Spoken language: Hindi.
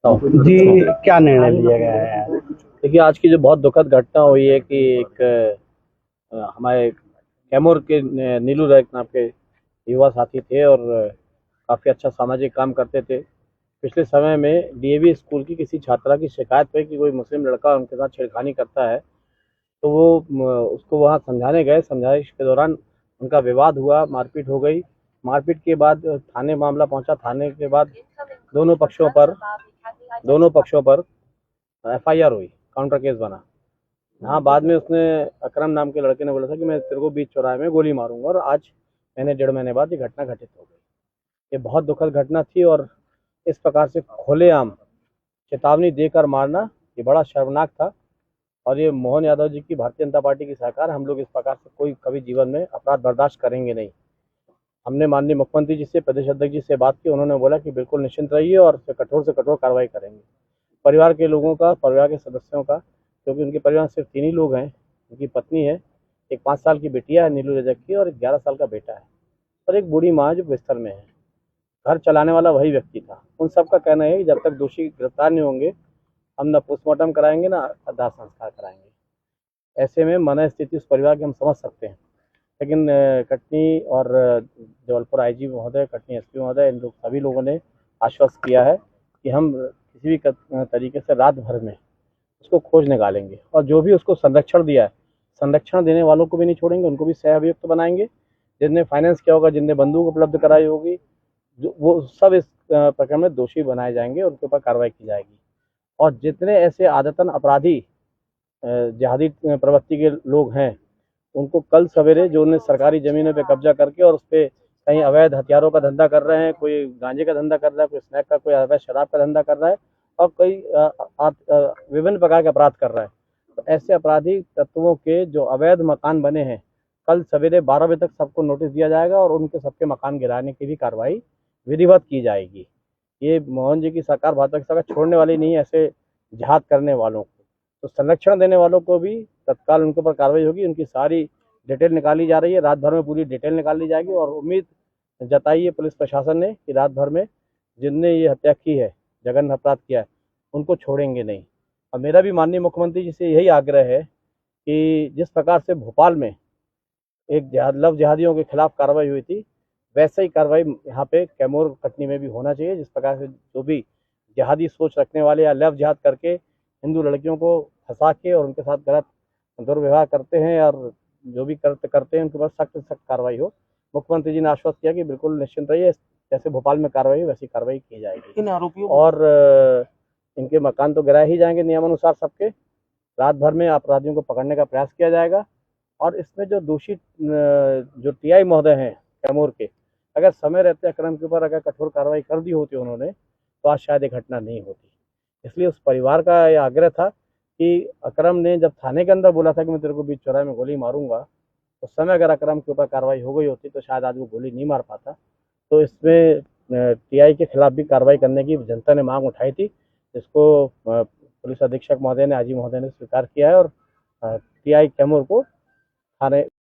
जी, क्या निर्णय लिया गया है यार? देखिए, आज की जो बहुत दुखद घटना हुई है कि एक हमारे कैमूर के नीलू रैक नाम के युवा साथी थे और काफ़ी अच्छा सामाजिक काम करते थे। पिछले समय में डीएवी स्कूल की किसी छात्रा की शिकायत पे कि कोई मुस्लिम लड़का उनके साथ छेड़खानी करता है, तो वो उसको वहाँ समझाने गए। समझाइश के दौरान उनका विवाद हुआ, मारपीट हो गई। मारपीट के बाद थाने मामला पहुंचा। थाने के बाद दोनों पक्षों पर दोनों पक्षों पर एफआईआर हुई, काउंटर केस बना। हाँ, बाद में उसने अकरम नाम के लड़के ने बोला था कि मैं तेरे को बीच चौराहे में गोली मारूंगा, और आज महीने डेढ़ महीने बाद ये घटना घटित हो गई। ये बहुत दुखद घटना थी, और इस प्रकार से खुलेआम चेतावनी देकर मारना ये बड़ा शर्मनाक था। और ये मोहन यादव जी की भारतीय जनता पार्टी की सरकार, हम लोग इस प्रकार से कोई कभी जीवन में अपराध बर्दाश्त करेंगे नहीं। हमने माननीय मुख्यमंत्री जी से, प्रदेश अध्यक्ष जी से बात की। उन्होंने बोला कि बिल्कुल निश्चिंत रहिए और कठोर से कठोर कार्रवाई करेंगे। परिवार के लोगों का, परिवार के सदस्यों का, क्योंकि उनके परिवार में सिर्फ 3 ही लोग हैं। उनकी पत्नी है, एक 5 साल की बिटिया है नीलू रजक की, और एक 11 साल का बेटा है, और एक बूढ़ी माँ जो बिस्तर में है। घर चलाने वाला वही व्यक्ति था। उन सबका कहना है कि जब तक दोषी गिरफ्तार नहीं होंगे, हम न पोस्टमार्टम कराएंगे, न दाह संस्कार कराएंगे। ऐसे में मन स्थिति उस परिवार की हम समझ सकते हैं। लेकिन कटनी और जबलपुर आईजी महोदय, कटनी एसपी महोदय, इन लोग सभी लोगों ने आश्वस्त किया है कि हम किसी भी तरीके से रात भर में उसको खोज निकालेंगे, और जो भी उसको संरक्षण दिया है, संरक्षण देने वालों को भी नहीं छोड़ेंगे, उनको भी सह अभियुक्त बनाएंगे। जिनने फाइनेंस किया होगा, जिनने बंदूक उपलब्ध कराई होगी, जो वो सब इस प्रकरण में दोषी बनाए जाएंगे, उनके ऊपर कार्रवाई की जाएगी। और जितने ऐसे आदतन अपराधी जिहादी प्रवृत्ति के लोग हैं, उनको कल सवेरे, जो उन्हें सरकारी जमीनों पे कब्जा करके और उस पर कहीं अवैध हथियारों का धंधा कर रहे हैं, कोई गांजे का धंधा कर रहा है, कोई स्नैक का, कोई अवैध शराब का धंधा कर रहा है, और कोई विभिन्न प्रकार के अपराध कर रहा है, तो ऐसे अपराधी तत्वों के जो अवैध मकान बने हैं, कल सवेरे 12 बजे तक सबको नोटिस दिया जाएगा, और उनके सबके मकान गिराने की भी कार्रवाई विधिवत की जाएगी। ये मोहन जी की सरकार, भाजपा की सरकार छोड़ने वाली नहीं है ऐसे जिहाद करने वालों को। तो संरक्षण देने वालों को भी तत्काल उनके ऊपर कार्रवाई होगी। उनकी सारी डिटेल निकाली जा रही है। रात भर में पूरी डिटेल निकाली जाएगी, और उम्मीद जताई है पुलिस प्रशासन ने कि रात भर में जिनने ये हत्या की है, जघन्य अपराध किया है, उनको छोड़ेंगे नहीं। और मेरा भी माननीय मुख्यमंत्री जी से यही आग्रह है कि जिस प्रकार से भोपाल में एक लव जिहादियों के खिलाफ कार्रवाई हुई थी, वैसे ही कार्रवाई यहाँ पे कैमूर कटनी में भी होना चाहिए। जिस प्रकार से जो भी जिहादी सोच रखने वाले या लव जिहाद करके हिंदू लड़कियों को फंसा के और उनके साथ गलत दुर्व्यवहार करते हैं, और जो भी करते हैं, उनके ऊपर सख्त से सख्त कार्रवाई हो। मुख्यमंत्री जी ने आश्वस्त किया कि बिल्कुल निश्चिंत रहिए, जैसे भोपाल में कार्रवाई वैसी कार्रवाई की जाएगी। इन आरोपियों और इनके मकान तो गिराए ही जाएंगे नियमानुसार सबके। रात भर में अपराधियों को पकड़ने का प्रयास किया जाएगा। और इसमें जो दोषी जो टीआई महोदय हैं कैमूर के, अगर समय रहते अकरम के ऊपर अगर कठोर कार्रवाई कर दी होती उन्होंने, तो आज शायद ये घटना नहीं होती। इसलिए उस परिवार का ये आग्रह था कि अकरम ने जब थाने के अंदर बोला था कि मैं तेरे को बीच चौराहे में गोली मारूंगा, उस समय अगर अकरम के ऊपर कार्रवाई हो गई होती तो शायद आज वो गोली नहीं मार पाता। तो इसमें टीआई के खिलाफ भी कार्रवाई करने की जनता ने मांग उठाई थी, जिसको पुलिस अधीक्षक महोदय ने, आईजी महोदय ने स्वीकार किया है, और टीआई कैमूर को थाने